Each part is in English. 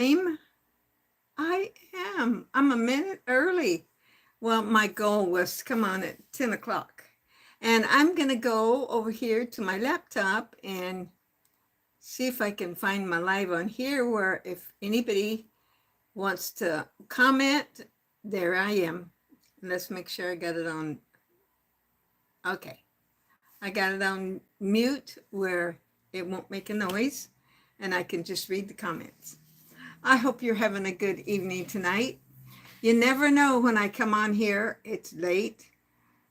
I'm, I am. I'm a minute early. Well, my goal was to come on at 10 o'clock. And I'm going to go over here to my laptop and see if I can find my live on here where if anybody wants to comment, there I am. Let's make sure I got it on. Okay. I got it on mute where it won't make a noise and I can just read the comments. I hope you're having a good evening tonight. You never know when I come on here. It's late.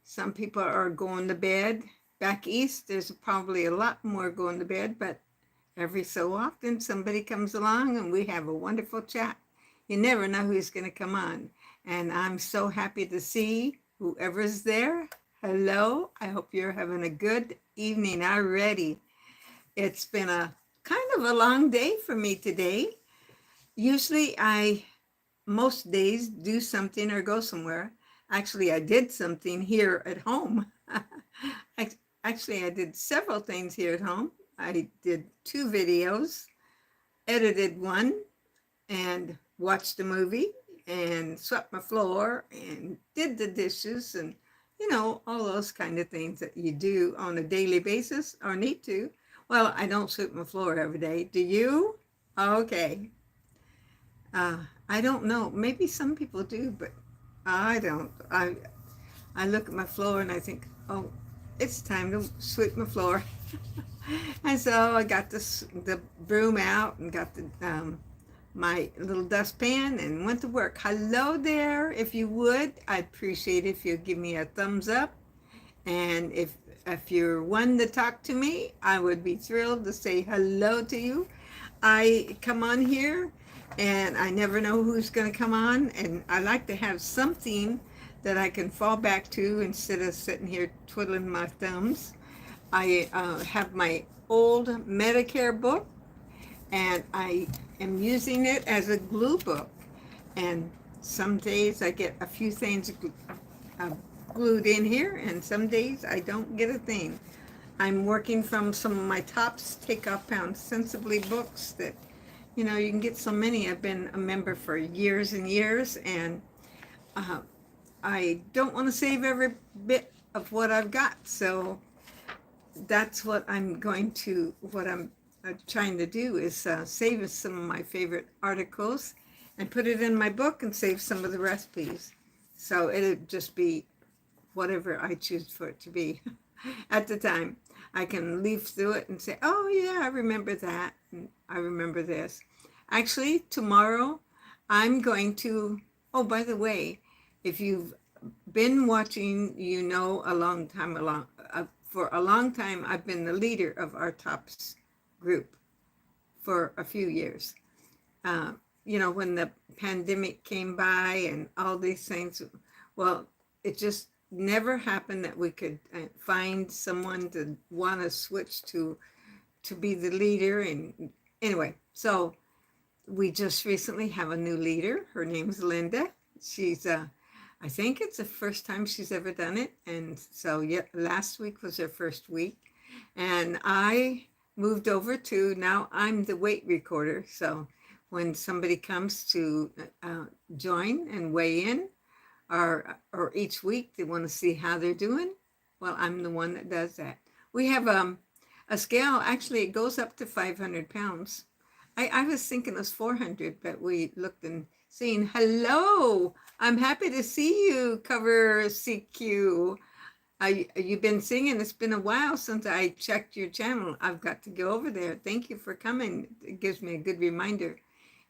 Some people are going to bed. Back east, there's probably a lot more going to bed, but every so often somebody comes along and we have a wonderful chat. You never know who's going to come on. And I'm so happy to see whoever's there. Hello. I hope you're having a good evening already. It's been a kind of a long day for me today. Usually most days do something or go somewhere. Actually, I did something here at home. Actually, I did several things here at home. I did 2 videos, edited one, and watched a movie, and swept my floor, and did the dishes, and all those kind of things that you do on a daily basis or need to. Well, I don't sweep my floor every day. Do you? Okay. I don't know. Maybe some people do, but I don't. I look at my floor and I think, oh, it's time to sweep my floor. And so I got the broom out and got my little dustpan and went to work. Hello there. If you would, I'd appreciate it if you give me a thumbs up. And if you're one to talk to me, I would be thrilled to say hello to you. I come on here and I never know who's going to come on, and I like to have something that I can fall back to instead of sitting here twiddling my thumbs. I have my old Medicare book, and I am using it as a glue book. And some days I get a few things glued in here, and some days I don't get a thing. I'm working from some of my Tops Take Off Pound Sensibly books that, you can get so many. I've been a member for years and years, and I don't want to save every bit of what I've got. So that's what I'm trying to do is save some of my favorite articles and put it in my book and save some of the recipes. So it'll just be whatever I choose for it to be at the time. I can leaf through it and say, oh yeah, I remember that. And I remember this. Actually, tomorrow I'm going to, oh, by the way, if you've been watching, for a long time, I've been the leader of our TOPS group for a few years. When the pandemic came by and all these things, well, it just never happened that we could find someone to want to switch to be the leader. And anyway, so we just recently have a new leader. Her name's Linda. She's I think it's the first time she's ever done it. And so last week was her first week. And I moved over to, now I'm the weight recorder. So when somebody comes to join and weigh in, or each week they want to see how they're doing, well, I'm the one that does that. We have a scale, actually it goes up to 500 pounds. I was thinking it was 400, but we looked and seen, hello, I'm happy to see you, Cover CQ. You've been singing. It's been a while since I checked your channel. I've got to go over there. Thank you for coming. It gives me a good reminder.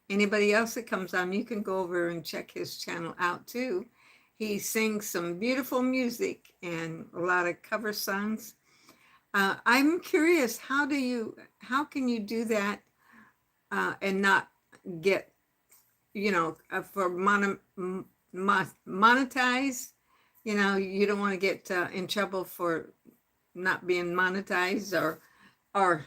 Anybody else that comes on, you can go over and check his channel out too. He sings some beautiful music and a lot of cover songs. I'm curious, how can you do that and not get, for monetized? You don't want to get in trouble for not being monetized or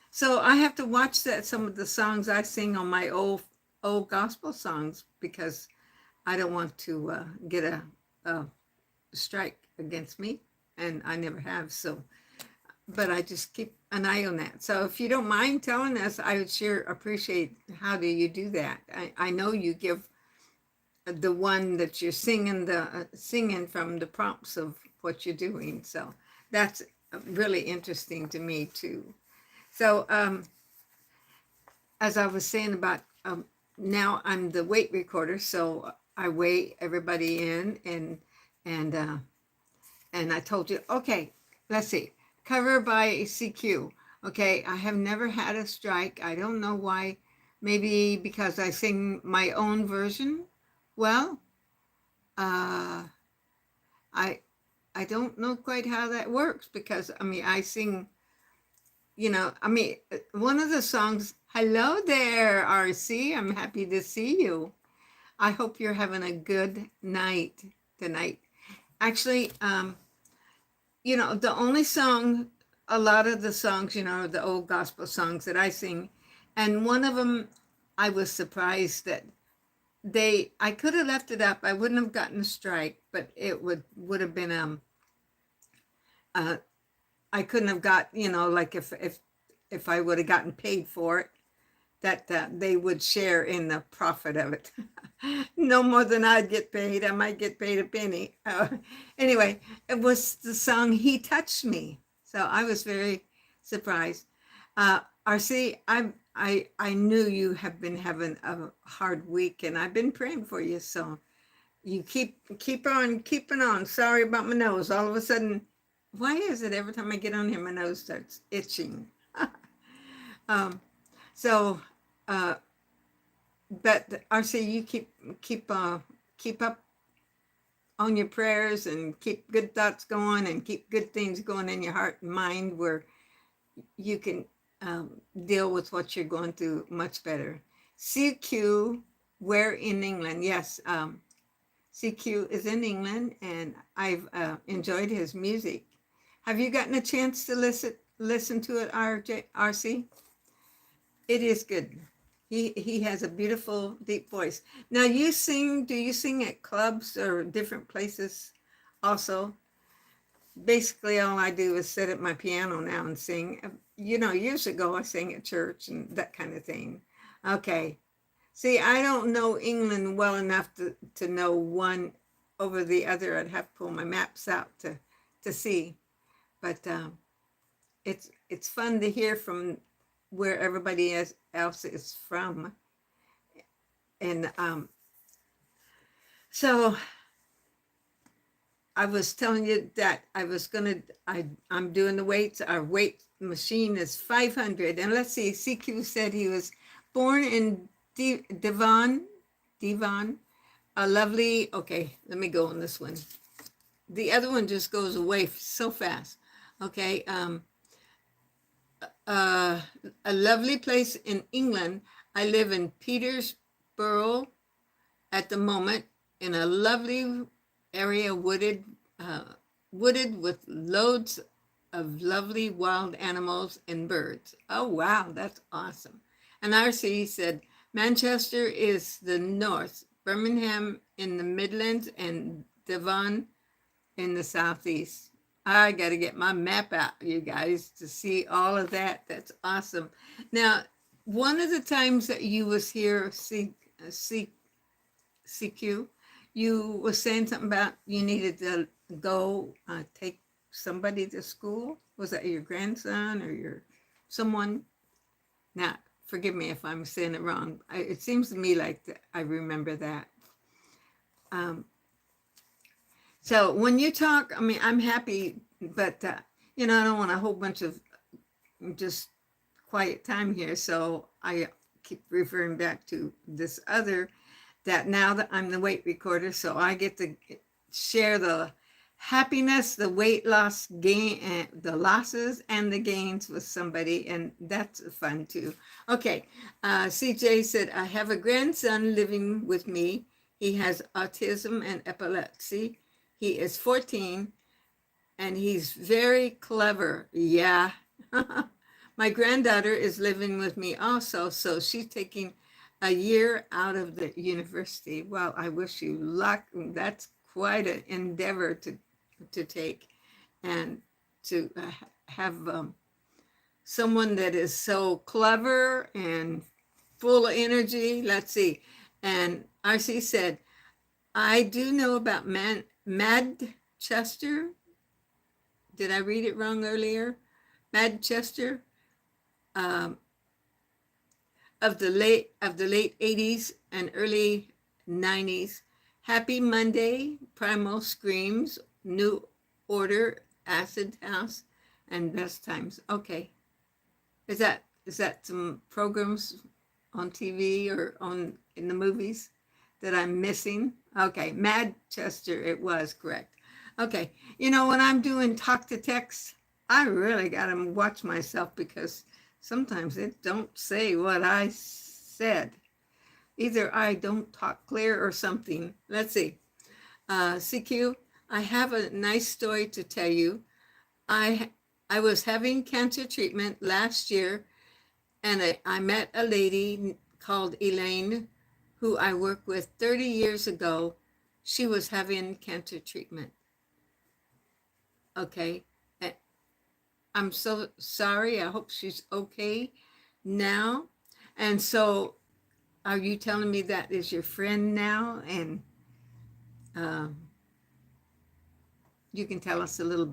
so I have to watch some of the songs I sing on my old gospel songs, because I don't want to get a strike against me, and I never have. So but I just keep an eye on that. So if you don't mind telling us, I would sure appreciate how do you do that. I know you give the one that you're singing singing from the prompts of what you're doing. So that's really interesting to me too. So as I was saying about now I'm the weight recorder, so I weigh everybody in and and I told you, okay, let's see, cover by CQ. Okay, I have never had a strike. I don't know why. Maybe because I sing my own version. Well, uh, I I don't know quite how that works because I mean I sing, one of the songs. Hello there, RC. I'm happy to see you. I hope you're having a good night tonight. Actually, the only song, a lot of the songs, the old gospel songs that I sing, and one of them, I was surprised that I could have left it up. I wouldn't have gotten a strike, but it would have been uh, I couldn't have got, like if I would have gotten paid for it, that they would share in the profit of it. No more than I'd get paid. I might get paid a penny. Anyway, it was the song "He Touched Me," so I was very surprised. RC, I knew you have been having a hard week, and I've been praying for you. So you keep on keeping on. Sorry about my nose. All of a sudden, why is it every time I get on here, my nose starts itching? um, so, uh, but RC, you keep up on your prayers and keep good thoughts going and keep good things going in your heart and mind where you can deal with what you're going through much better. CQ, where in England? Yes, CQ is in England, and I've enjoyed his music. Have you gotten a chance to listen to it, RC? It is good. He has a beautiful deep voice. Now you sing, do you sing at clubs or different places also? Basically all I do is sit at my piano now and sing. Years ago I sang at church and that kind of thing. Okay. See, I don't know England well enough to know one over the other. I'd have to pull my maps out to see. But it's fun to hear from where everybody else is from. And so I was telling you that I'm doing the weights. Our weight machine is 500. And let's see, CQ said he was born in Devon, a lovely, okay, let me go on this one. The other one just goes away so fast. Okay, a lovely place in England. I live in Peterborough at the moment in a lovely area, wooded with loads of lovely wild animals and birds. Oh, wow, that's awesome. And RC said, Manchester is the north, Birmingham in the Midlands, and Devon in the southeast. I got to get my map out, you guys, to see all of that. That's awesome. Now, one of the times that you was here, CQ, you were saying something about you needed to go take somebody to school. Was that your grandson or your someone? Now, forgive me if I'm saying it wrong. It seems to me like I remember that. So when you talk, I mean, I'm happy, but I don't want a whole bunch of just quiet time here. So I keep referring back to this other, that now that I'm the weight recorder, so I get to share the happiness, the weight loss gain, the losses and the gains with somebody, and that's fun too. Okay, CJ said, I have a grandson living with me. He has autism and epilepsy. He is 14 and he's very clever. Yeah. My granddaughter is living with me also, so she's taking a year out of the university. Well, I wish you luck. That's quite an endeavor to take. And to have someone that is so clever and full of energy. Let's see. And RC said, I do know about Madchester. Did I read it wrong earlier? Madchester, um, of the late 80s and early 90s. Happy Monday, Primal Screams, New Order, Acid House, and Best Times. Okay. Is that some programs on TV or on in the movies that I'm missing? Okay, Madchester, it was correct. Okay, when I'm doing talk to text, I really got to watch myself because sometimes it don't say what I said. Either I don't talk clear or something. Let's see. CQ, I have a nice story to tell you. I I was having cancer treatment last year, and I met a lady called Elaine, who I worked with 30 years ago. She was having cancer treatment. Okay. I'm so sorry. I hope she's okay now. And so, are you telling me that is your friend now? And um, you can tell us a little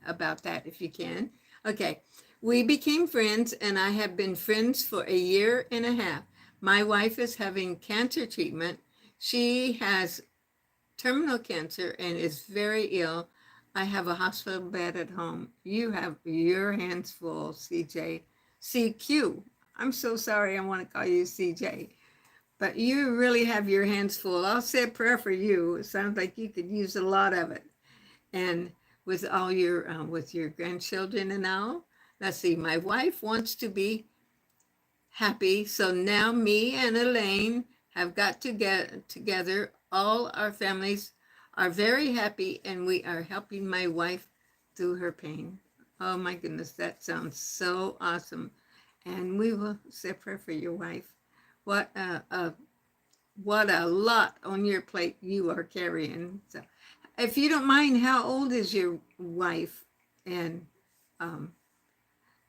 about that if you can. Okay. We became friends, and I have been friends for a year and a half. My wife is having cancer treatment. She has terminal cancer and is very ill. I have a hospital bed at home. You have your hands full, CJ. CQ. I'm so sorry. I want to call you CJ, but you really have your hands full. I'll say a prayer for you. It sounds like you could use a lot of it. And with all with your grandchildren and all. Let's see. My wife wants to be happy, so now me and Elaine have got to get together. All our families are very happy, and we are helping my wife through her pain. Oh my goodness, that sounds so awesome. And we will say a prayer for your wife. What a lot on your plate you are carrying. So, if you don't mind, how old is your wife? And um,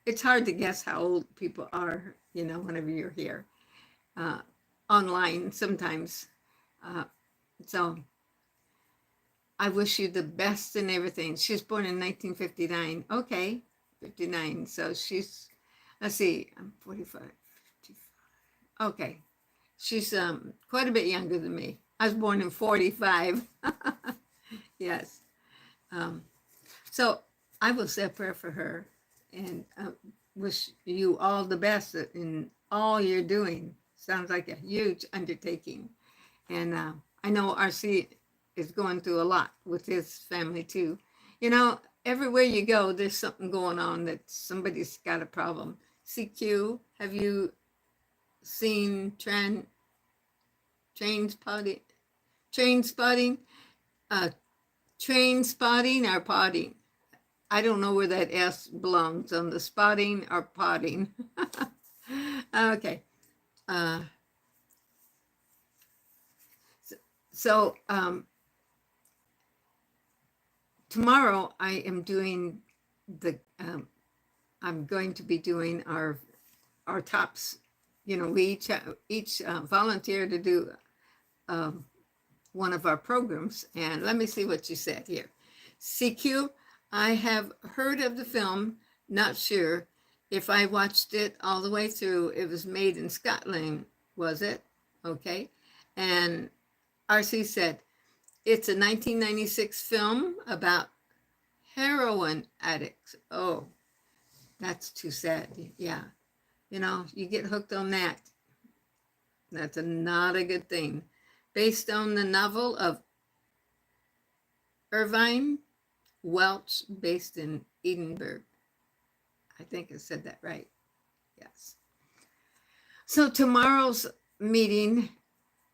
it's hard to guess how old people are, whenever you're here uh, online sometimes. Uh, so I wish you the best in everything. She was born in 1959. Okay, 59. So let's see, I'm 45, 55. Okay, she's quite a bit younger than me. I was born in 45. Yes. Um, so I will say a prayer for her and wish you all the best in all you're doing. Sounds like a huge undertaking. And I know RC is going through a lot with his family too. Everywhere you go, there's something going on that somebody's got a problem. CQ, have you seen train spotting? Train spotting? Uh, Train spotting or potting? I don't know where that S belongs, on the spotting or potting. Okay. So tomorrow I am doing I'm going to be doing our tops. We each volunteer to do one of our programs. And let me see what you said here. CQ, I have heard of the film, not sure if I watched it all the way through. It was made in Scotland, was it? Okay. And RC said, it's a 1996 film about heroin addicts. Oh, that's too sad. Yeah. You get hooked on that. That's not a good thing. Based on the novel of Irvine Welsh, based in Edinburgh. I think I said that right. Yes. So tomorrow's meeting,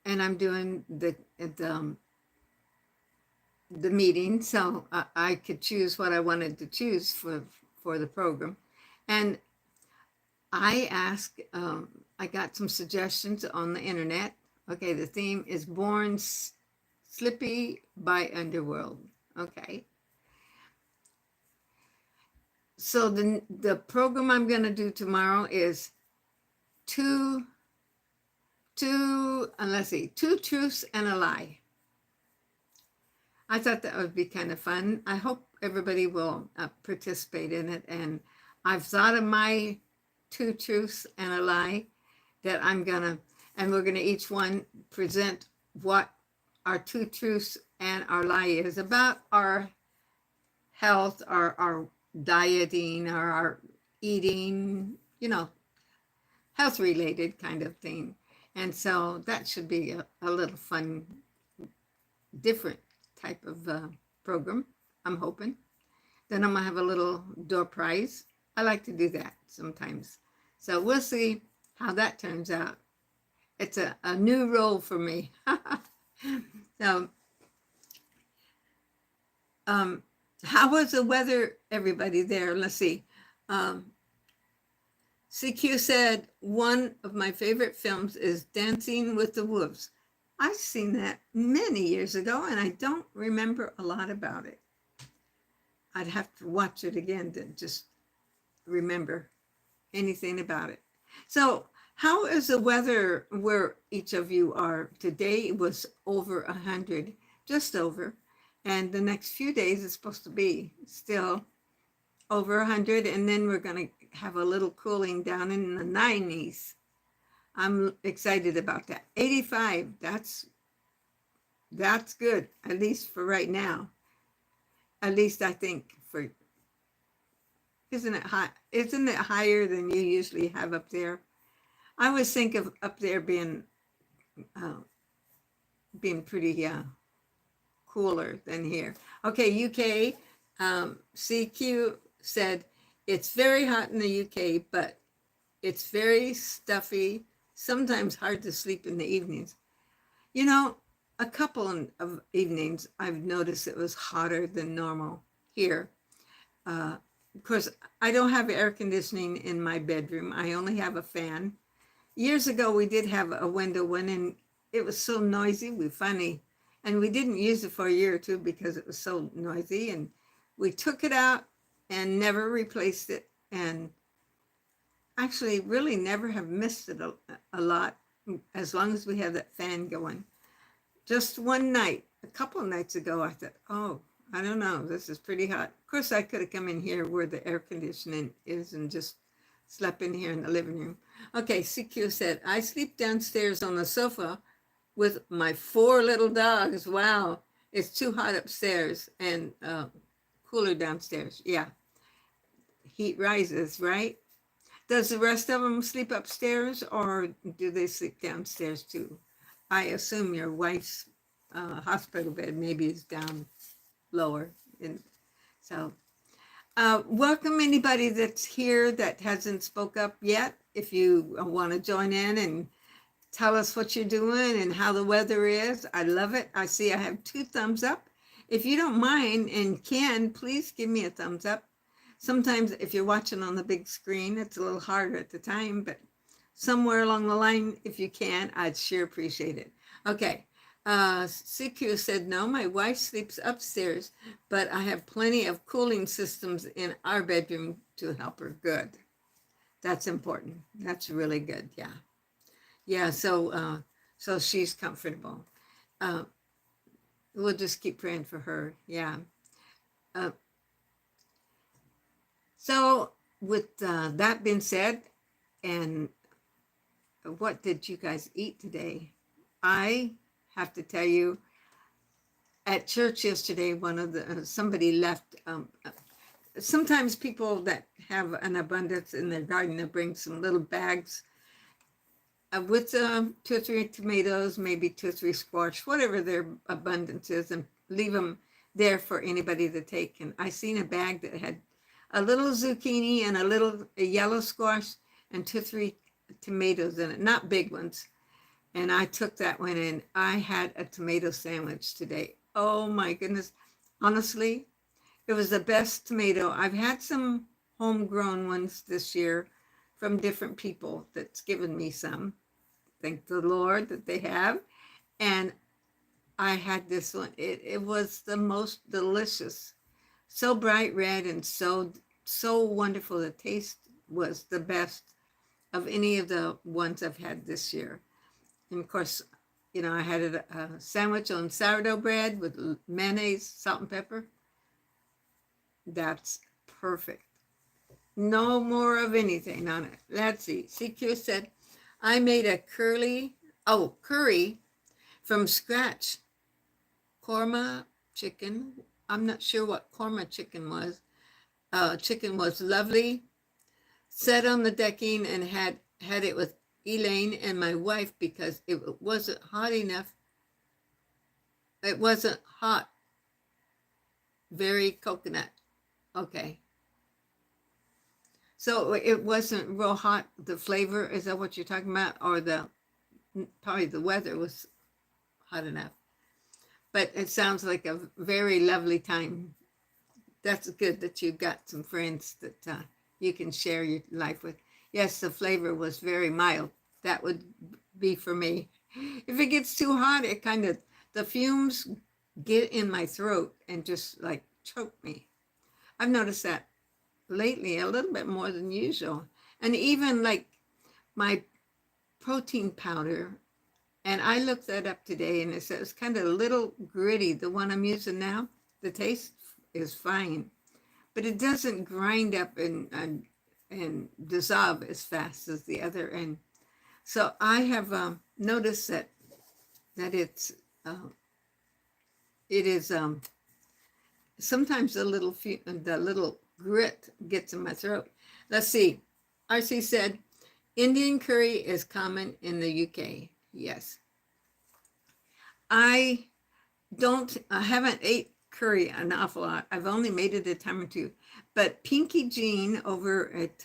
and I'm doing the meeting, so I could choose what I wanted to choose for the program. And I asked, I got some suggestions on the internet. Okay, the theme is Born Slippy by Underworld. Okay. So the program I'm going to do tomorrow is two let's see, two truths and a lie. I thought that would be kind of fun. I hope everybody will participate in it. And I've thought of my two truths and a lie that and we're gonna each one present what our two truths and our lie is about our health, our dieting, or our eating, health related kind of thing. And so that should be a little fun, different type of program, I'm hoping. Then I'm gonna have a little door prize. I like to do that sometimes. So we'll see how that turns out. It's a new role for me. So, how was the weather, everybody there? Let's see. CQ said, one of my favorite films is Dancing with the Wolves. I've seen that many years ago, and I don't remember a lot about it. I'd have to watch it again to just remember anything about it. So, how is the weather where each of you are? Today it was over 100, just over. And the next few days is supposed to be still over 100. And then we're going to have a little cooling down in the 90s. I'm excited about that. 85, that's good, at least for right now. At least I think isn't it high? Isn't it higher than you usually have up there? I always think of up there being pretty cooler than here. Okay, UK, CQ said it's very hot in the UK, but it's very stuffy, sometimes hard to sleep in the evenings. A couple of evenings I've noticed it was hotter than normal here. Of course, I don't have air conditioning in my bedroom. I only have a fan. Years ago, we did have a window one, and it was so noisy. And we didn't use it for a year or two because it was so noisy. And we took it out and never replaced it. And actually really never have missed it a lot as long as we have that fan going. Just one night, a couple of nights ago, I thought, oh, I don't know, this is pretty hot. Of course, I could have come in here where the air conditioning is and just slept in here in the living room. Okay, CQ said, I sleep downstairs on the sofa with my 4 little dogs. Wow, it's too hot upstairs and cooler downstairs. Yeah, heat rises, right? Does the rest of them sleep upstairs or do they sleep downstairs too? I assume your wife's hospital bed maybe is down lower. Welcome anybody that's here that hasn't spoke up yet. If you want to join in and tell us what you're doing and how the weather is, I love it. I see I have 2 thumbs up. If you don't mind and can, please give me a thumbs up. Sometimes if you're watching on the big screen, it's a little harder at the time, but somewhere along the line, if you can, I'd sure appreciate it. Okay, CQ said, no, my wife sleeps upstairs, but I have plenty of cooling systems in our bedroom to help her. Good. That's important. That's really good. Yeah. Yeah, so she's comfortable. We'll just keep praying for her. Yeah. So with that being said, and what did you guys eat today? I have to tell you, at church yesterday, somebody left. Sometimes people that have an abundance in their garden, they bring some little bags with 2 or 3 tomatoes, maybe 2 or 3 squash, whatever their abundance is, and leave them there for anybody to take. And I seen a bag that had a little zucchini and a yellow squash and 2 or 3 tomatoes in it, not big ones. And I took that one and I had a tomato sandwich today. Oh my goodness. Honestly, it was the best tomato. I've had some homegrown ones this year from different people that's given me some. Thank the Lord that they have. And I had this one. It was the most delicious. So bright red and so so wonderful. The taste was the best of any of the ones I've had this year. And of course, you know, I had a sandwich on sourdough bread with mayonnaise, salt and pepper. That's perfect. No more of anything on it. Let's see. CQ said, I made a curry from scratch. Korma chicken. I'm not sure what korma chicken was. Chicken was lovely. Sat on the decking and had it with Elaine and my wife because it wasn't hot enough. It wasn't hot. Very coconut. Okay. So it wasn't real hot. The flavor, is that what you're talking about? Or probably the weather was hot enough. But it sounds like a very lovely time. That's good that you've got some friends that you can share your life with. Yes, the flavor was very mild. That would be for me. If it gets too hot, it kind of, the fumes get in my throat and just like choke me. I've noticed that lately a little bit more than usual. And even like my protein powder, and I looked that up today and it says it's kind of a little gritty. The one I'm using now, the taste is fine, but it doesn't grind up and dissolve as fast as the other. And so I have noticed that it is sometimes the little grit gets in my throat. Let's see. RC said, Indian curry is common in the UK. Yes. I haven't ate curry an awful lot. I've only made it a time or two. But Pinky Jean over at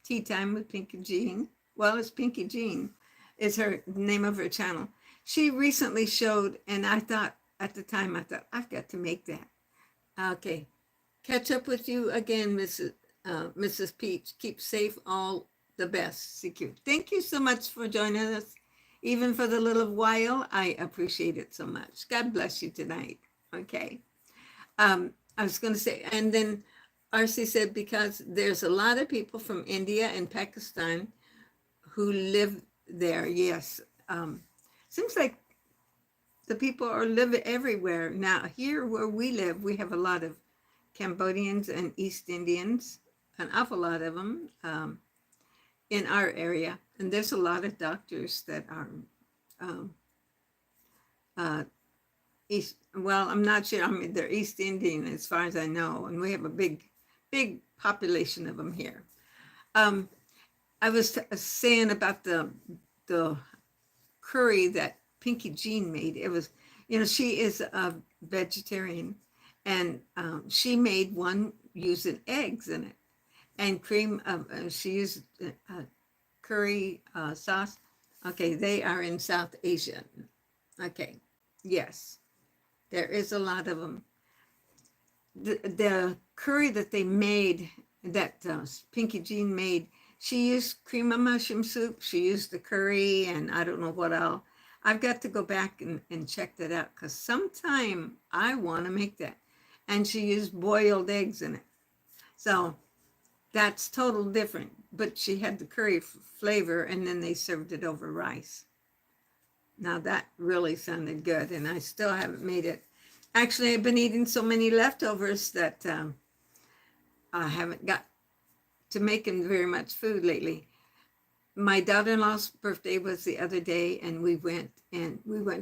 Tea Time with Pinky Jean, well, it's Pinky Jean, is her name of her channel. She recently showed, and I thought, at the time, I've got to make that. Okay. Catch up with you again, Mrs. Peach. Keep safe, all the best. CQ. Thank you so much for joining us. Even for the little while, I appreciate it so much. God bless you tonight. Okay. I was going to say, and then RC said, because there's a lot of people from India and Pakistan who live there. Yes. Seems like the people live everywhere. Now, here where we live, we have a lot of Cambodians and East Indians, an awful lot of them in our area. And there's a lot of doctors that are East. Well, I'm not sure. I mean, they're East Indian as far as I know. And we have a big population of them here. I was saying about the curry that Pinky Jean made. It was, you know, she is a vegetarian, and she made one using eggs in it and cream. She used curry sauce. Okay, they are in South Asia. Okay, yes, there is a lot of them. The curry that they made, that Pinky Jean made, she used cream of mushroom soup. She used the curry, and I don't know what else. I've got to go back and check that out, because sometime I want to make that. And she used boiled eggs in it. So that's total different. But she had the curry flavor, and then they served it over rice. Now that really sounded good, and I still haven't made it. Actually, I've been eating so many leftovers that I haven't got to making very much food lately. My daughter-in-law's birthday was the other day, and we went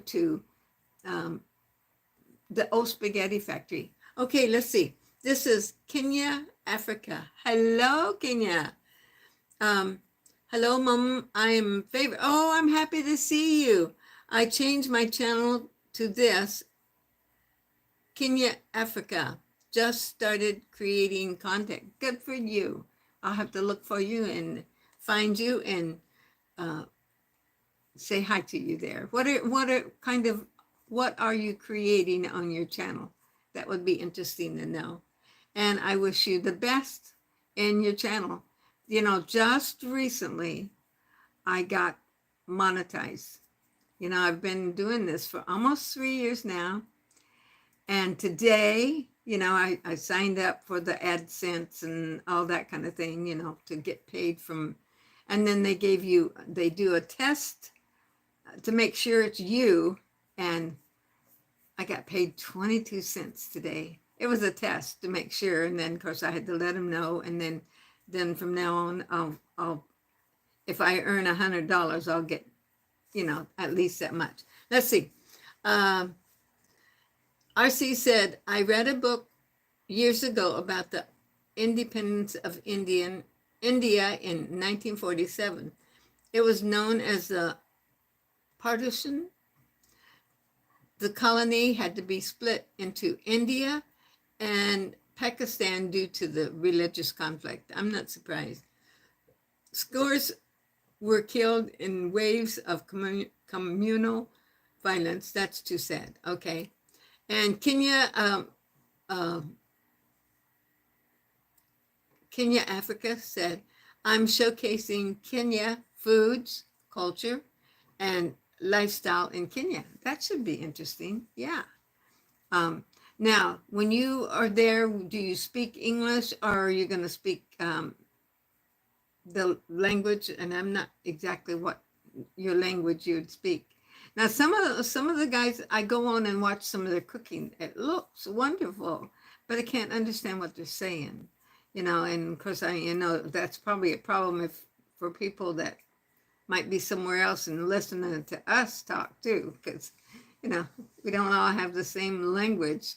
to the old spaghetti factory. Okay, let's see. This is Kenya, Africa. Hello, Kenya. Hello, Mom. I'm favorite. Oh, I'm happy to see you. I changed my channel to this. Kenya, Africa. Just started creating content. Good for you. I'll have to look for you and find you and say hi to you there. What are you creating on your channel? That would be interesting to know. And I wish you the best in your channel. You know, just recently I got monetized. You know, I've been doing this for almost 3 years now. And today I signed up for the AdSense and all that kind of thing, to get paid from, and then they do a test to make sure it's you. And I got paid 22 cents today. It was a test to make sure. And then of course I had to let them know. And then from now on, I'll if I earn $100, I'll get, at least that much. Let's see. Um, RC said, I read a book years ago about the independence of India in 1947. It was known as the partition. The colony had to be split into India and Pakistan due to the religious conflict. I'm not surprised. Scores were killed in waves of communal violence. That's too sad. Okay. And Kenya, Africa said, I'm showcasing Kenya foods, culture, and lifestyle in Kenya. That should be interesting. Yeah. Now, when you are there, do you speak English, or are you going to speak the language? And I'm not exactly what your language you would speak. Now, some of the guys, I go on and watch some of their cooking. It looks wonderful, but I can't understand what they're saying. And of course, that's probably a problem for people that might be somewhere else and listening to us talk too, because we don't all have the same language.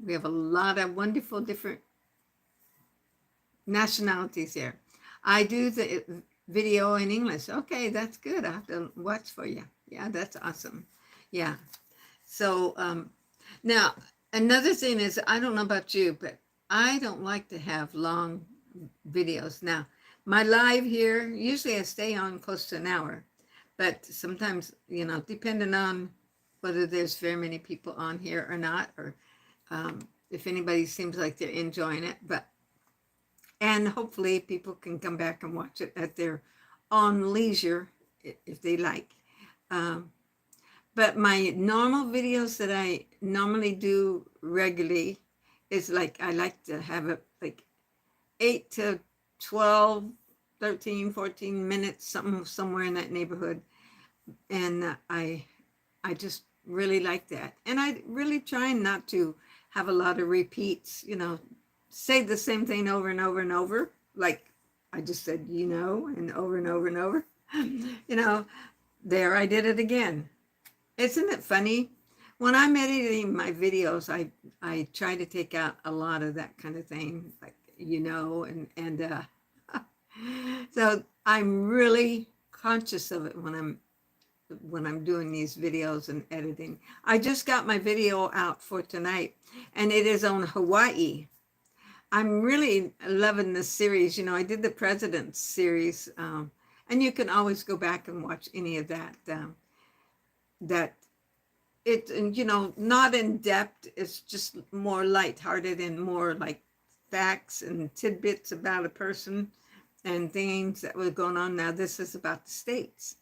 We have a lot of wonderful different nationalities here. I do the video in English. Okay, that's good. I have to watch for you. Yeah, that's awesome. Yeah. So now another thing is, I don't know about you, but I don't like to have long videos. Now, my live here, usually I stay on close to an hour, but sometimes, depending on whether there's very many people on here or not, or if anybody seems like they're enjoying it, and hopefully people can come back and watch it at their own leisure if they like. But my normal videos that I normally do regularly is like, I like to have it like 8 to 12, 13, 14 minutes, somewhere in that neighborhood. And I just really like that. And I really try not to have a lot of repeats, say the same thing over and over and over. Like I just said, and over and over and over, there I did it again. Isn't it funny? When I'm editing my videos, I try to take out a lot of that kind of thing, like, and so I'm really conscious of it when I'm doing these videos and editing. I just got my video out for tonight, and it is on Hawaii. I'm really loving this series. I did the President's series, and you can always go back and watch any of that. That it, not in depth. It's just more lighthearted and more like facts and tidbits about a person and things that were going on. Now this is about the states,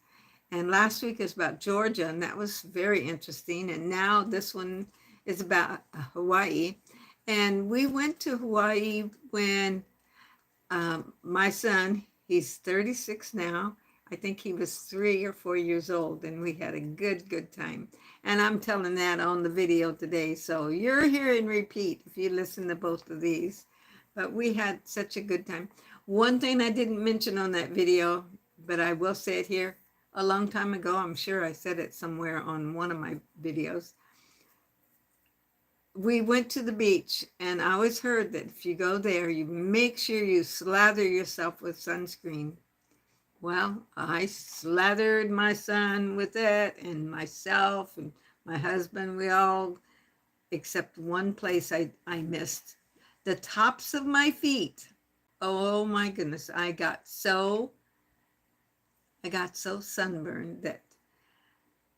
and last week is about Georgia, and that was very interesting. And now this one is about Hawaii. And we went to Hawaii when my son, he's 36 now. I think he was 3 or 4 years old, and we had a good time. And I'm telling that on the video today. So you're hearing repeat if you listen to both of these. But we had such a good time. One thing I didn't mention on that video, but I will say it here. A long time ago, I'm sure I said it somewhere on one of my videos. We went to the beach, and I always heard that if you go there, you make sure you slather yourself with sunscreen. Well, I slathered my son with it, and myself and my husband, we all, except one place I missed. The tops of my feet. Oh my goodness, I got so sunburned that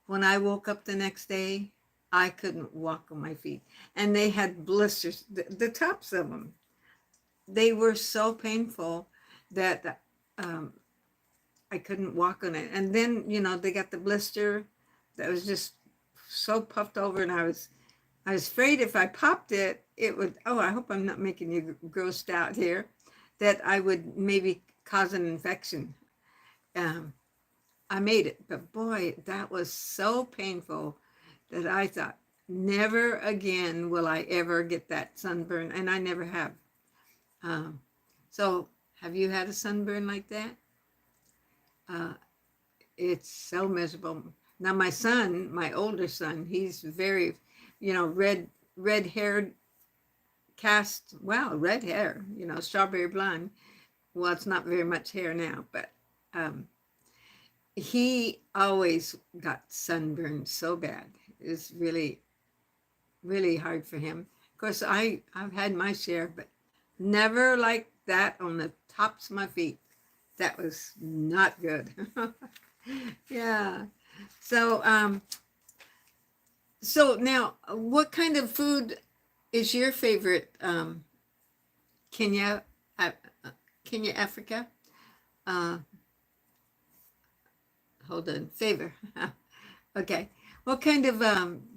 when I woke up the next day, I couldn't walk on my feet. And they had blisters, the tops of them. They were so painful that I couldn't walk on it. And then, they got the blister that was just so puffed over, and I was I was afraid if I popped it, it would, oh, I hope I'm not making you grossed out here, that I would maybe cause an infection. Um, I made it, but boy, that was so painful that I thought, never again will I ever get that sunburn, and I never have. Um, so, have you had a sunburn like that? Uh, it's so miserable. Now, my son, my older son, he's very, red haired, cast, wow, red hair, strawberry blonde. Well, it's not very much hair now, but um, he always got sunburned so bad. It's really, really hard for him. Of course, I've had my share, but never like that on the tops of my feet. That was not good. Yeah. So, so now, what kind of food is your favorite? Kenya, uh, Kenya, Africa. Uh, Hold on, favor. Okay. What kind of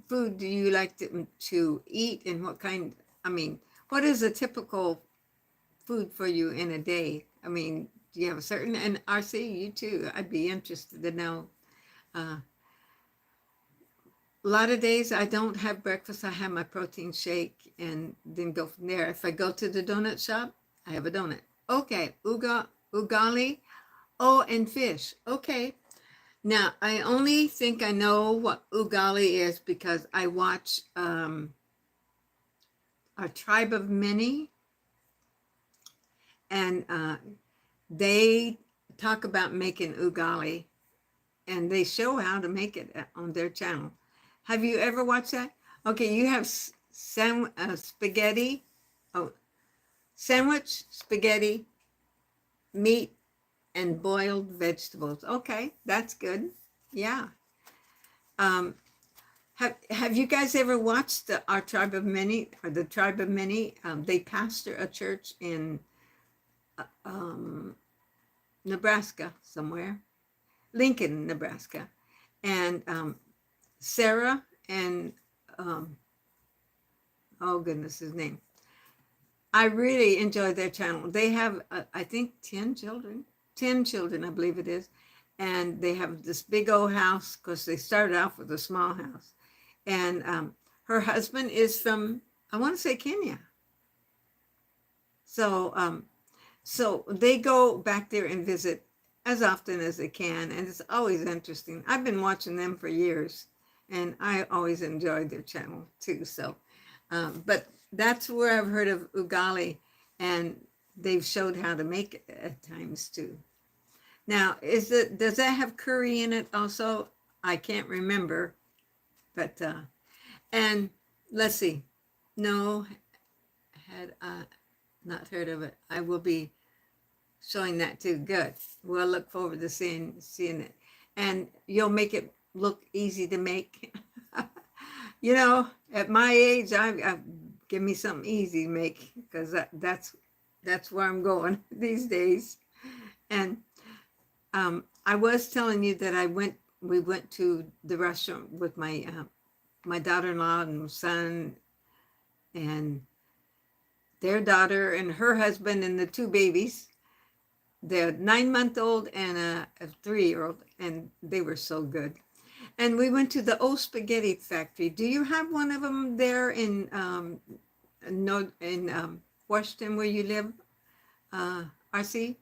food do you like to eat, and what kind? I mean, what is a typical food for you in a day? I mean, do you have a certain? And RC, you too. I'd be interested to know. Uh, a lot of days I don't have breakfast. I have my protein shake and then go from there. If I go to the donut shop, I have a donut. Okay, ugali, oh, and fish. Okay. Now, I only think I know what ugali is because I watch a tribe of many, and they talk about making ugali, and they show how to make it on their channel. Have you ever watched that? Okay, you have spaghetti, oh, sandwich, spaghetti, meat, and boiled vegetables. Okay, that's good. Yeah. Um, have you guys ever watched Our Tribe of Many, or the Tribe of Many? They pastor a church in Nebraska somewhere, Lincoln, Nebraska, and Sarah and um, oh goodness, his name. I really enjoy their channel. They have, I think, 10 children. 10 children, I believe it is. And they have this big old house because they started off with a small house. And her husband is from, I want to say, Kenya. So, so they go back there and visit as often as they can. And it's always interesting. I've been watching them for years, and I always enjoyed their channel too. So, but that's where I've heard of ugali, and they've showed how to make it at times too. Now, does that have curry in it also? I can't remember, but and let's see. No, had not heard of it. I will be showing that too. Good. We'll look forward to seeing it, and you'll make it look easy to make. At my age, I give me something easy to make, because that's where I'm going these days. And I was telling you that we went to the restaurant with my my daughter-in-law and son and their daughter and her husband and the two babies, the 9-month-old and a 3-year-old, and they were so good. And we went to the old spaghetti factory. Do you have one of them there in Washington, where you live, RC?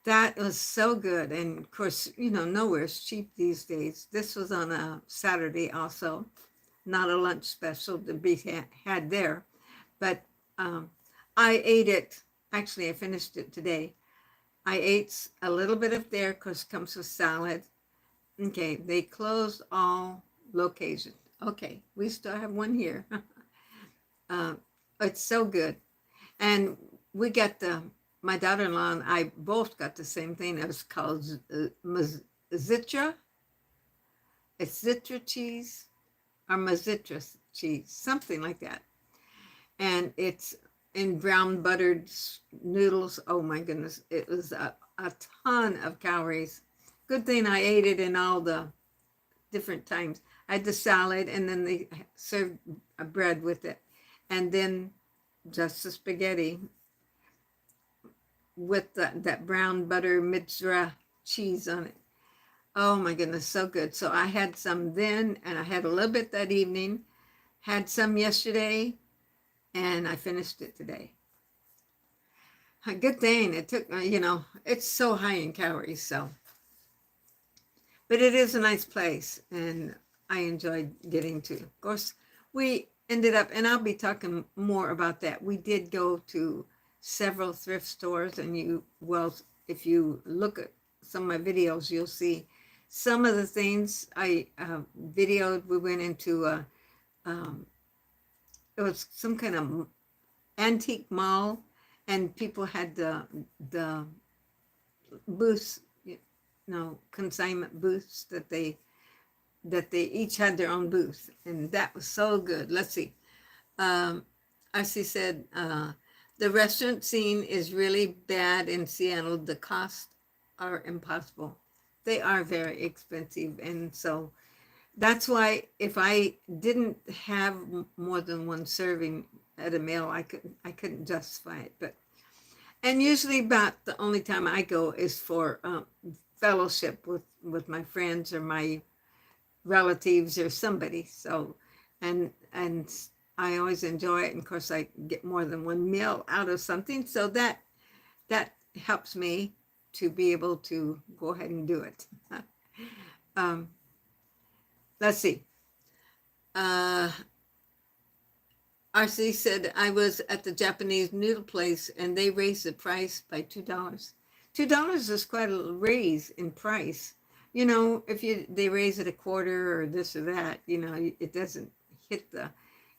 That was so good. And of course, nowhere's cheap these days. This was on a Saturday also, not a lunch special to be had there. But I ate it. Actually, I finished it today. I ate a little bit of there because it comes with salad. Okay, they closed all locations. Okay, we still have one here. It's so good. And we got my daughter-in-law and I both got the same thing. It was called Zitra. It's Zitra cheese or Mazitra cheese, something like that. And it's in brown buttered noodles. Oh my goodness, it was a ton of calories. Good thing I ate it in all the different times. I had the salad, and then they served a bread with it, and then just the spaghetti with that brown butter mozzarella cheese on it. Oh my goodness, so good. So I had some then, and I had a little bit that evening, had some yesterday, and I finished it today. A good thing it took, it's so high in calories, so. But it is a nice place, and I enjoyed getting to. Of course, we ended up, and I'll be talking more about that. We did go to several thrift stores, and if you look at some of my videos, you'll see some of the things I videoed. We went into it was some kind of antique mall, and people had the booths, consignment booths that they each had their own booth, and that was so good. Let's see. RC said the restaurant scene is really bad in Seattle. The costs are impossible. They are very expensive, and so that's why if I didn't have more than one serving at a meal, I couldn't justify it. And usually about the only time I go is for fellowship with my friends or my relatives or somebody. So, and I always enjoy it. And of course, I get more than one meal out of something, so that helps me to be able to go ahead and do it. Let's see. RC said, I was at the Japanese noodle place and they raised the price by $2. $2 is quite a raise in price. If they raise it a quarter or this or that, it doesn't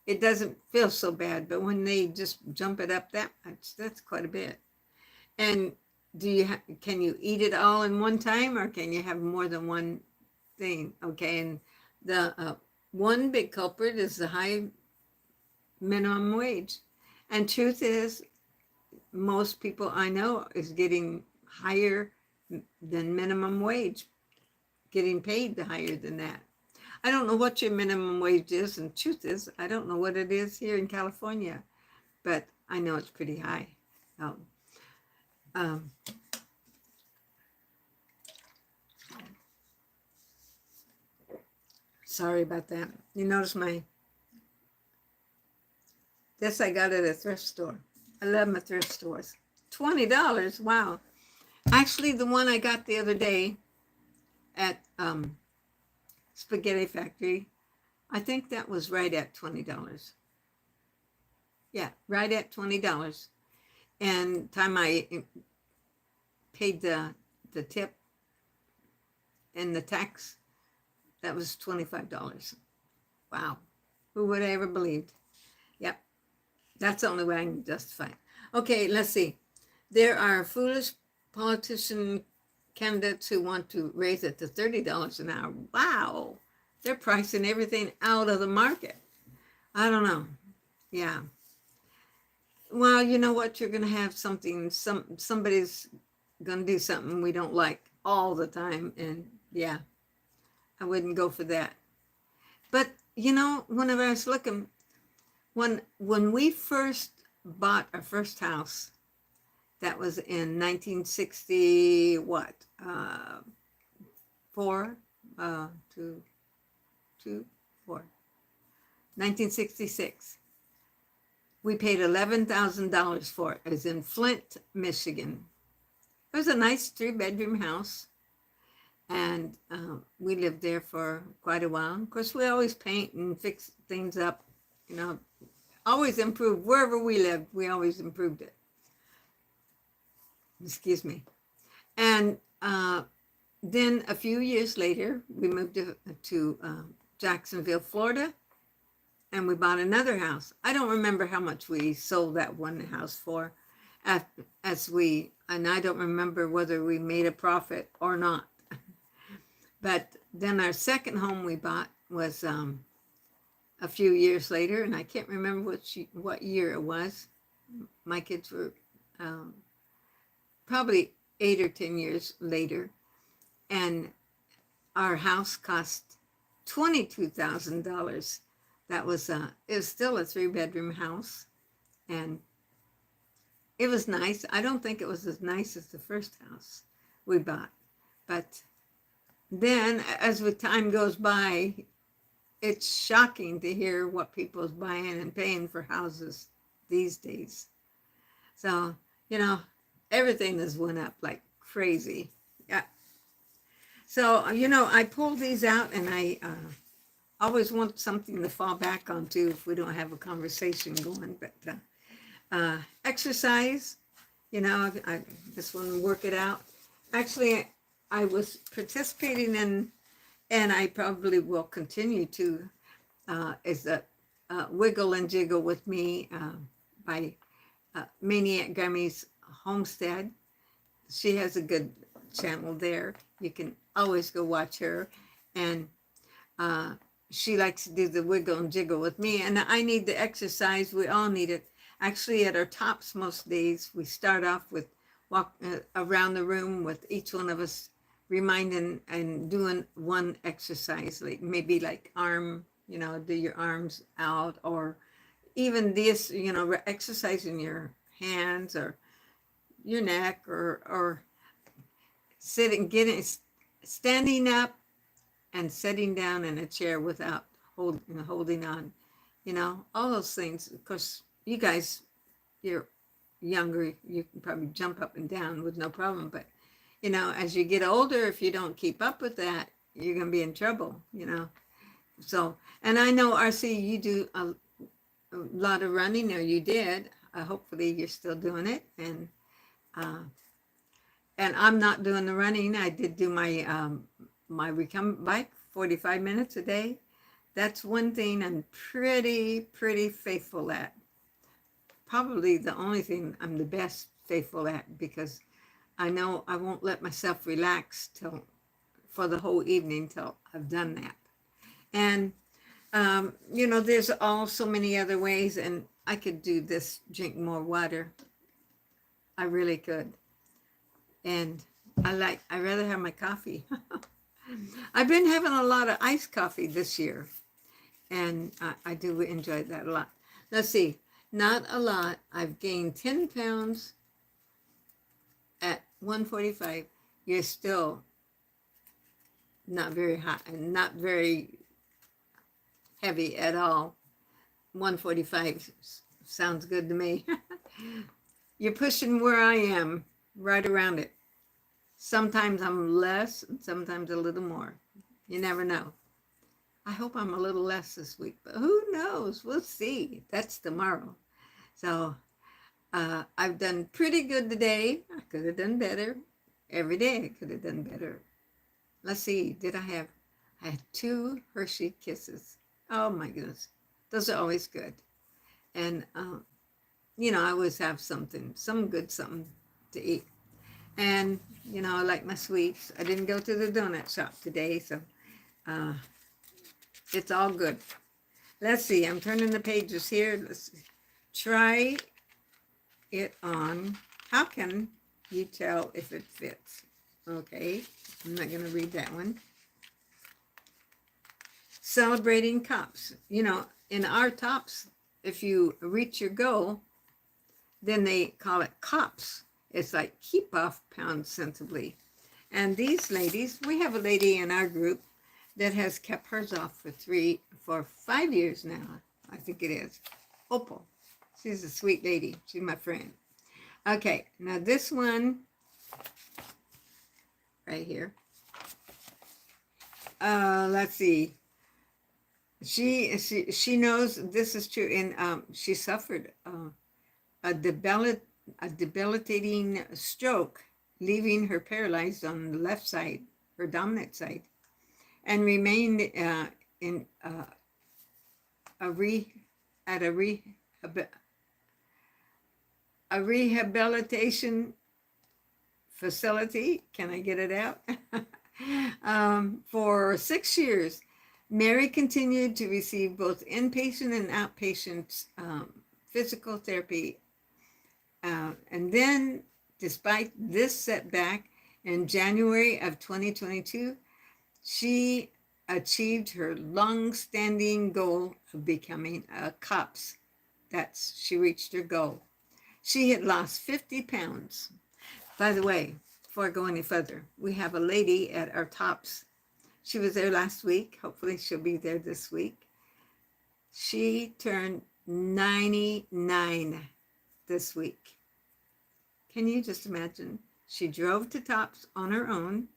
it doesn't feel so bad. But when they just jump it up that much, that's quite a bit. And can you eat it all in one time, or can you have more than one thing? Okay, and the one big culprit is the high minimum wage. And truth is, most people I know is getting higher than minimum wage, getting paid higher than that. I don't know what your minimum wage is, and truth is, I don't know what it is here in California, but I know it's pretty high. Sorry about that. You notice this I got at a thrift store. I love my thrift stores. $20, wow. Actually, the one I got the other day at Spaghetti Factory, I think that was right at $20. Yeah, right at $20. And time I paid the tip and the tax, that was $25. Wow. Who would have ever believed? Yep. That's the only way I can justify it. Okay, let's see. There are foolish politician candidates who want to raise it to $30 an hour. Wow. They're pricing everything out of the market. I don't know. Yeah. Well, you know what? You're going to have somebody's going to do something we don't like all the time. And yeah, I wouldn't go for that. But, whenever I was looking, when we first bought our first house, that was in 1960, what? 1966. We paid $11,000 for it. It was in Flint, Michigan. It was a nice 3-bedroom house. And we lived there for quite a while. Of course, we always paint and fix things up, always improve. Wherever we lived, we always improved it. Excuse me. And then a few years later, we moved to Jacksonville, Florida, and we bought another house. I don't remember how much we sold that one house for, and I don't remember whether we made a profit or not. But then our second home we bought was a few years later, and I can't remember what year it was. My kids were probably 8 or 10 years later, and our house cost $22,000. That was it was still a 3-bedroom house, and it was nice. I don't think it was as nice as the first house we bought, but then as the time goes by, it's shocking to hear what people's buying and paying for houses these days. So, everything has went up like crazy. Yeah. So, I pulled these out, and I always want something to fall back onto if we don't have a conversation going. But exercise, I just want to work it out. Actually, I was participating in, and I probably will continue to, is the Wiggle and Jiggle with Me by Maniac Grammy's Homestead. She has a good channel there. You can always go watch her. And she likes to do the Wiggle and Jiggle with me. And I need the exercise. We all need it. Actually, at our tops most days, we start off with walk around the room with each one of us reminding and doing one exercise, like maybe like arm, do your arms out, or even this, exercising your hands or your neck, or standing up and sitting down in a chair without holding on, all those things. Of course, you guys, you're younger, you can probably jump up and down with no problem, but as you get older, if you don't keep up with that, you're going to be in trouble, So, and I know, RC, you do a lot of running, or you did. Hopefully you're still doing it. And I'm not doing the running. I did do my my recumbent bike 45 minutes a day. That's one thing I'm pretty faithful at. Probably the only thing I'm the best faithful at, because I know I won't let myself relax for the whole evening till I've done that. And there's also many other ways, and I could do this, drink more water. I really could. And I rather have my coffee. I've been having a lot of iced coffee this year, and I do enjoy that a lot. Let's see, not a lot. I've gained 10 pounds at 145. You're still not very hot and not very heavy at all. 145 sounds good to me. You're pushing where I am, right around it. Sometimes I'm less, and sometimes a little more. You never know. I hope I'm a little less this week, but who knows? We'll see. That's tomorrow. So I've done pretty good today. I could have done better. Every day I could have done better. Let's see. I had 2 Hershey Kisses. Oh my goodness. Those are always good. And, I always have some good something to eat. And, I like my sweets. I didn't go to the donut shop today, so it's all good. Let's see. I'm turning the pages here. Let's try it on. How can you tell if it fits? Okay. I'm not going to read that one. Celebrating tops. In our tops, if you reach your goal, then they call it COPS. It's like keep off pounds sensibly. And these ladies, we have a lady in our group that has kept hers off for 5 years now. I think it is. Opal. She's a sweet lady. She's my friend. Okay, now this one right here. Let's see. She knows this is true, and she suffered a debilitating stroke, leaving her paralyzed on the left side, her dominant side, and remained in a rehabilitation facility. Can I get it out? For 6 years. Mary continued to receive both inpatient and outpatient physical therapy. And then, despite this setback, in January of 2022, she achieved her long-standing goal of becoming a COPS. She reached her goal. She had lost 50 pounds. By the way, before I go any further, we have a lady at our TOPS. She was there last week. Hopefully she'll be there this week. She turned 99 this week. Can you just imagine? She drove to TOPS on her own,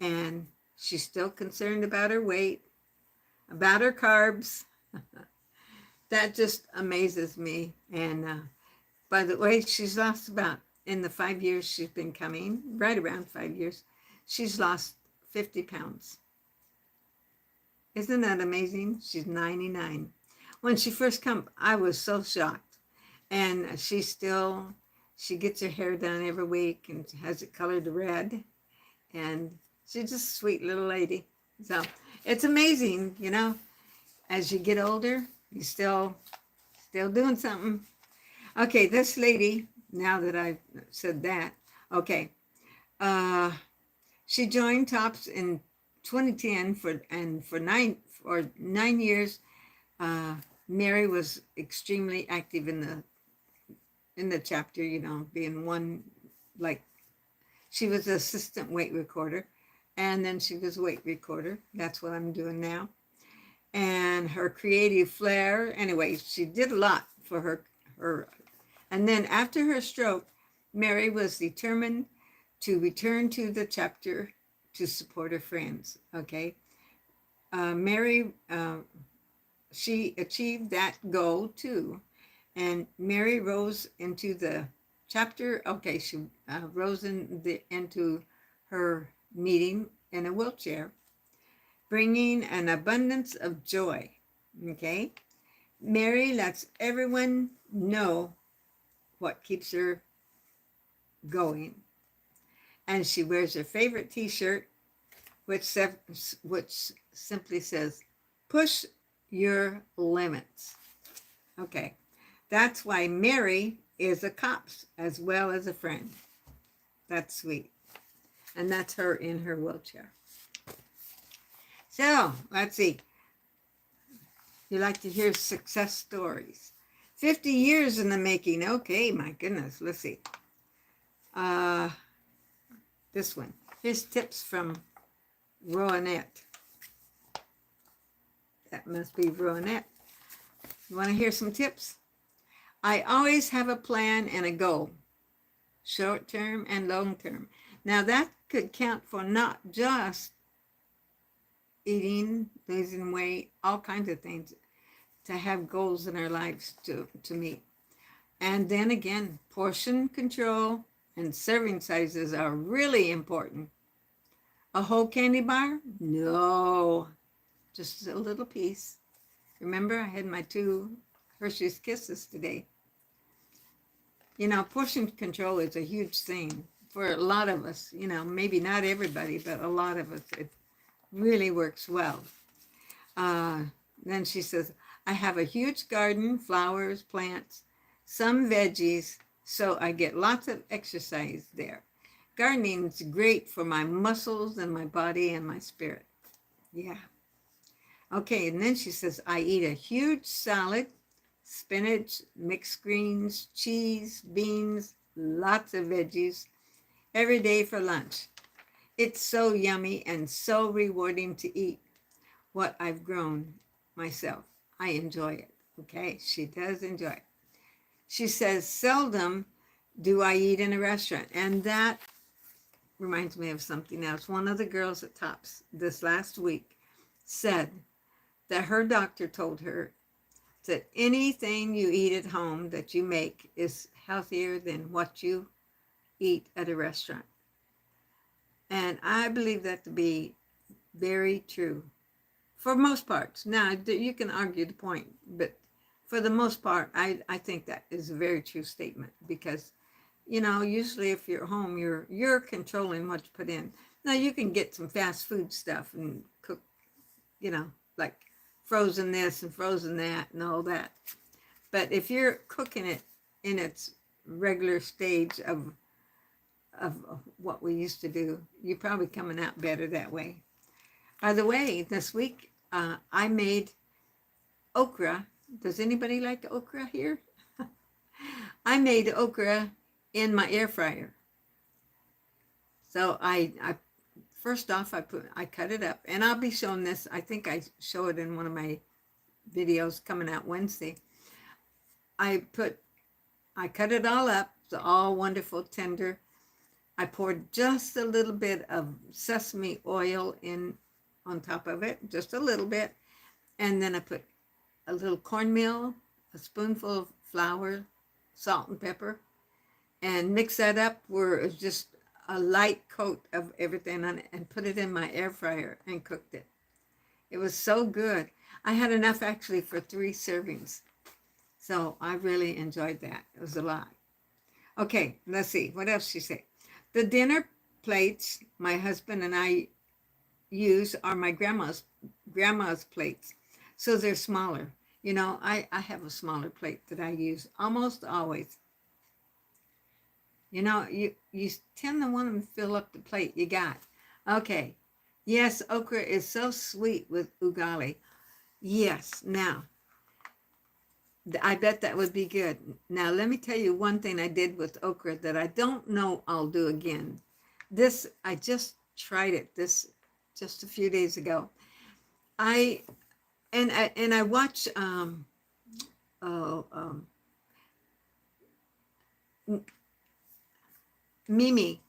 and she's still concerned about her weight, about her carbs. That just amazes me. And by the way, she's lost about, in the 5 years she's been coming, right around 5 years, she's lost 50 pounds. Isn't that amazing? She's 99. When she first came, I was so shocked. And she gets her hair done every week and has it colored red. And she's just a sweet little lady. So it's amazing, you know, as you get older, you're still doing something. Okay, this lady, now that I've said that, okay, she joined TOPS in 2010 for 9 years. Mary was extremely active in the chapter, you know, being one, like, she was assistant weight recorder, and then she was weight recorder. That's what I'm doing now. And her creative flair, anyway, she did a lot for her. And then after her stroke, Mary was determined to return to the chapter to support her friends, okay? Mary, she achieved that goal too. And Mary rose into the chapter, okay, she rose into her meeting in a wheelchair, bringing an abundance of joy, okay? Mary lets everyone know what keeps her going. And she wears her favorite t-shirt, which simply says, push your limits. Okay, that's why Mary is a COPS as well as a friend. That's sweet. And that's her in her wheelchair. So, let's see. You like to hear success stories. 50 years in the making. Okay, my goodness. Let's see. This one. Here's tips from Roanette. That must be Roanette. You want to hear some tips? I always have a plan and a goal. Short term and long term. Now that could count for not just eating, losing weight, all kinds of things, to have goals in our lives to meet. And then again, portion control and serving sizes are really important. A whole candy bar? No, just a little piece. Remember, I had my 2 Hershey's Kisses today. You know, portion control is a huge thing for a lot of us. You know, maybe not everybody, but a lot of us, it really works well. Then she says, I have a huge garden, flowers, plants, some veggies, so I get lots of exercise there. Gardening is great for my muscles and my body and my spirit. Yeah. Okay, and then she says, I eat a huge salad, spinach, mixed greens, cheese, beans, lots of veggies, every day for lunch. It's so yummy and so rewarding to eat what I've grown myself. I enjoy it. Okay, she does enjoy it. She says, seldom do I eat in a restaurant. And that reminds me of something else. One of the girls at TOPS this last week said that her doctor told her that anything you eat at home that you make is healthier than what you eat at a restaurant. And I believe that to be very true for most parts. Now, you can argue the point, but for the most part, I think that is a very true statement because, you know, usually if you're home, you're controlling what you put in. Now, you can get some fast food stuff and cook, you know, like frozen this and frozen that and all that. But if you're cooking it in its regular stage of what we used to do, you're probably coming out better that way. By the way, this week I made okra. Does anybody like okra here? I made okra in my air fryer. So I first off I cut it up, and I'll be showing this. I think I show it in one of my videos coming out Wednesday. I cut it all up. It's all wonderful, tender. I poured just a little bit of sesame oil in on top of it, just a little bit, and then I put a little cornmeal, a spoonful of flour, salt and pepper, and mix that up where it's just a light coat of everything on it, and put it in my air fryer and cooked it. It was so good. I had enough actually for 3 servings. So I really enjoyed that. It was a lot. Okay, let's see. What else she said? The dinner plates my husband and I use are my grandma's plates. So they're smaller. You know, I have a smaller plate that I use almost always. You know, you tend to want to fill up the plate you got. Okay. Yes, okra is so sweet with ugali. Yes. Now, I bet that would be good. Now, let me tell you one thing I did with okra that I don't know I'll do again. This, I just tried it just a few days ago. I watch Mimi.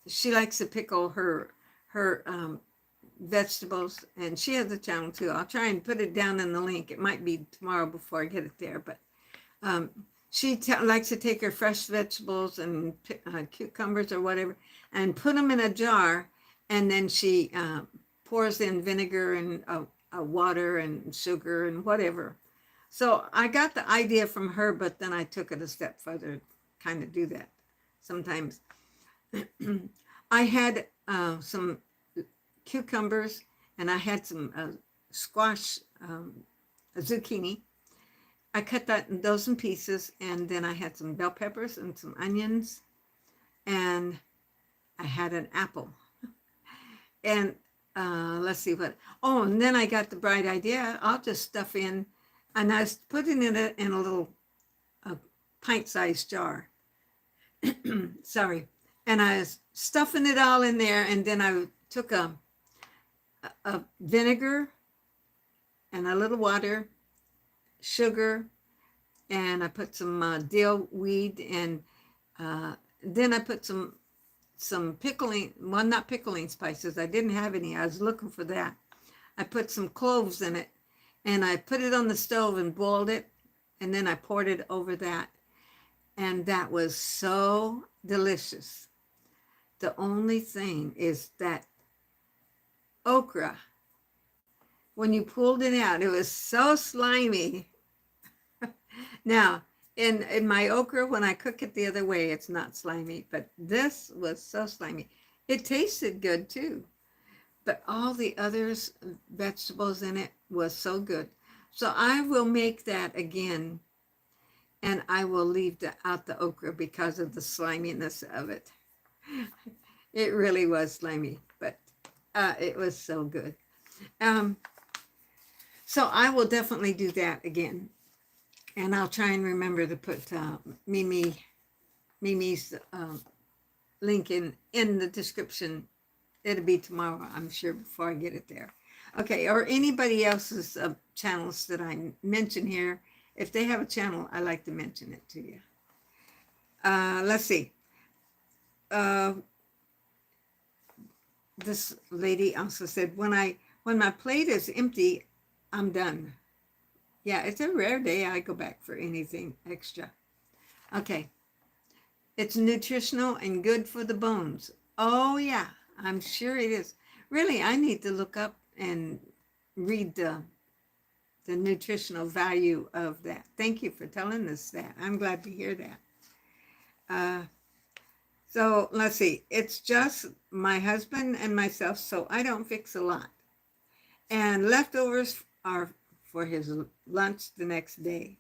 She likes to pickle her vegetables, and she has a channel too. I'll try and put it down in the link. It might be tomorrow before I get it there, but she likes to take her fresh vegetables and cucumbers or whatever and put them in a jar, and then she pours in vinegar and water and sugar and whatever. So I got the idea from her, but then I took it a step further to kind of do that sometimes. I had some cucumbers, and I had some squash, zucchini. I cut those in pieces, and then I had some bell peppers and some onions, and I had an apple. And let's see what. Oh, and then I got the bright idea. I'll just stuff in, and I was putting it in a little pint-sized jar. Sorry, and I was stuffing it all in there, and then I took a vinegar and a little water, sugar, and I put some dill weed, and then I put some pickling, well, not pickling spices. I didn't have any. I was looking for that. I put some cloves in it, and I put it on the stove and boiled it, and then I poured it over that, and that was so delicious. The only thing is that okra, when you pulled it out, it was so slimy. Now, in my okra, when I cook it the other way, it's not slimy, but this was so slimy. It tasted good too, but all the other vegetables in it was so good. So I will make that again, and I will leave out the okra because of the sliminess of it. It really was slimy, but it was so good. So I will definitely do that again. And I'll try and remember to put Mimi's link in the description. It'll be tomorrow, I'm sure, before I get it there. Okay, or anybody else's channels that I mention here. If they have a channel, I like to mention it to you. Let's see. This lady also said, when my plate is empty, I'm done. Yeah, it's a rare day I go back for anything extra. Okay. It's nutritional and good for the bones. Oh, yeah, I'm sure it is. Really, I need to look up and read the nutritional value of that. Thank you for telling us that. I'm glad to hear that. So let's see. It's just my husband and myself, so I don't fix a lot. And leftovers are for his lunch the next day,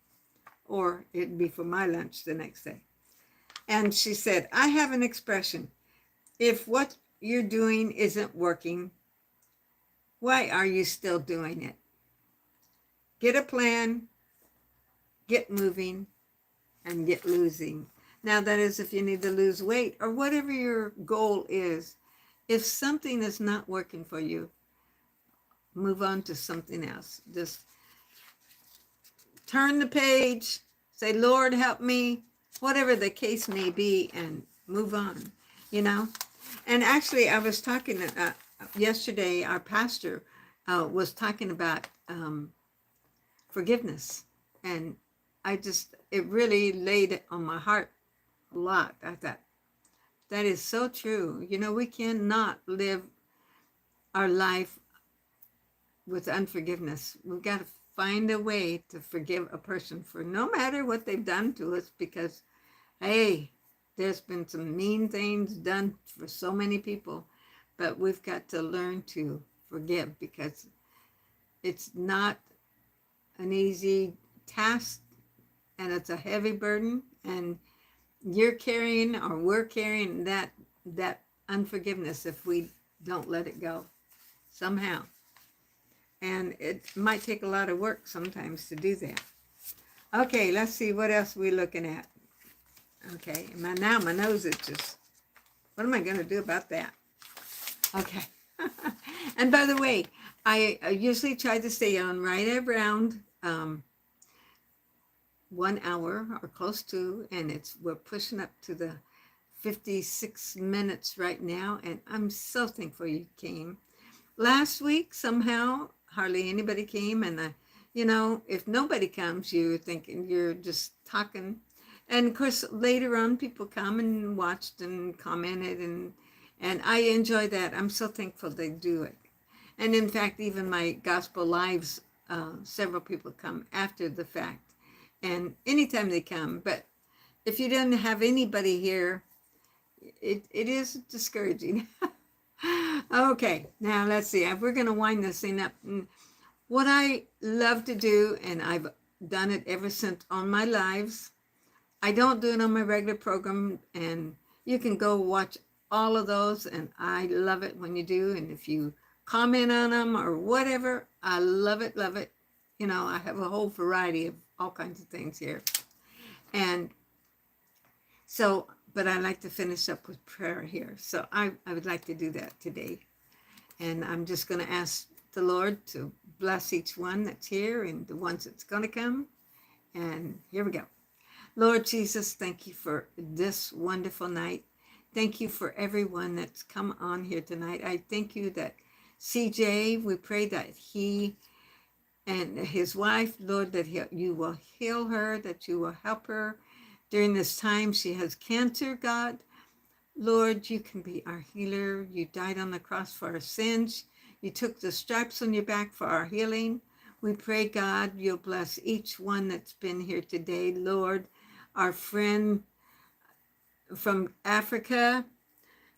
or it'd be for my lunch the next day. And she said, I have an expression. If what you're doing isn't working, why are you still doing it? Get a plan, get moving, and get losing. Now, that is if you need to lose weight or whatever your goal is. If something is not working for you, move on to something else. Just turn the page, say, Lord, help me, whatever the case may be, and move on, you know? And actually, I was talking yesterday, our pastor was talking about forgiveness. And it really laid it on my heart a lot. I thought, that is so true. You know, we cannot live our life with unforgiveness. We've got to find a way to forgive a person for no matter what they've done to us, because, hey, there's been some mean things done for so many people, but we've got to learn to forgive, because it's not an easy task and it's a heavy burden, and you're carrying, or we're carrying that unforgiveness if we don't let it go somehow. And it might take a lot of work sometimes to do that. Okay, let's see what else we're looking at. Okay, now my nose itches. What am I going to do about that? Okay. And by the way, I usually try to stay on right around 1 hour or close to, and we're pushing up to the 56 minutes right now, and I'm so thankful you came. Last week, somehow, hardly anybody came, and you know, if nobody comes, you're thinking you're just talking. And of course, later on, people come and watched and commented, and I enjoy that. I'm so thankful they do it. And in fact, even my gospel lives, several people come after the fact. And anytime they come, but if you didn't have anybody here, it is discouraging. Okay, now let's see. We're going to wind this thing up. What I love to do, and I've done it ever since on my lives, I don't do it on my regular program, and you can go watch all of those, and I love it when you do. And if you comment on them or whatever, I love it, love it. You know, I have a whole variety of all kinds of things here. And so, but I like to finish up with prayer here. So I would like to do that today. And I'm just going to ask the Lord to bless each one that's here and the ones that's going to come. And here we go. Lord Jesus, thank you for this wonderful night. Thank you for everyone that's come on here tonight. I thank you that CJ, we pray that he and his wife, Lord, that you will heal her, that you will help her during this time. She has cancer, God. Lord, you can be our healer. You died on the cross for our sins. You took the stripes on your back for our healing. We pray, God, you'll bless each one that's been here today. Lord, our friend from Africa,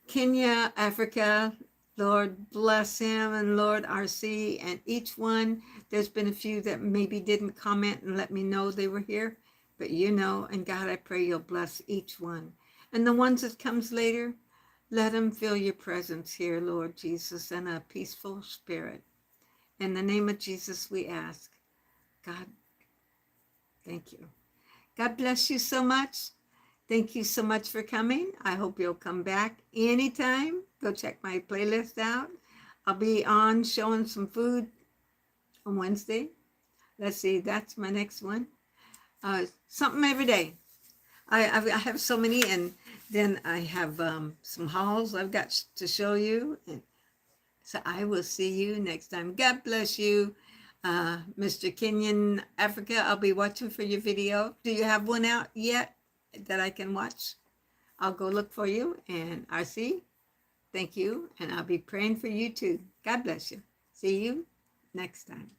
Kenya, Africa, Lord, bless him, and Lord, RC, and each one. There's been a few that maybe didn't comment and let me know they were here, but you know, and God, I pray you'll bless each one. And the ones that comes later, let them feel your presence here, Lord Jesus, and a peaceful spirit. In the name of Jesus, we ask. God, thank you. God bless you so much. Thank you so much for coming. I hope you'll come back anytime. Go check my playlist out. I'll be on showing some food on Wednesday. Let's see, that's my next one. Something every day. I have so many, and then I have some hauls I've got to show you. And so I will see you next time. God bless you, Mr. Kenyan, Africa. I'll be watching for your video. Do you have one out yet that I can watch? I'll go look for you. And RC, thank you. And I'll be praying for you too. God bless you. See you next time.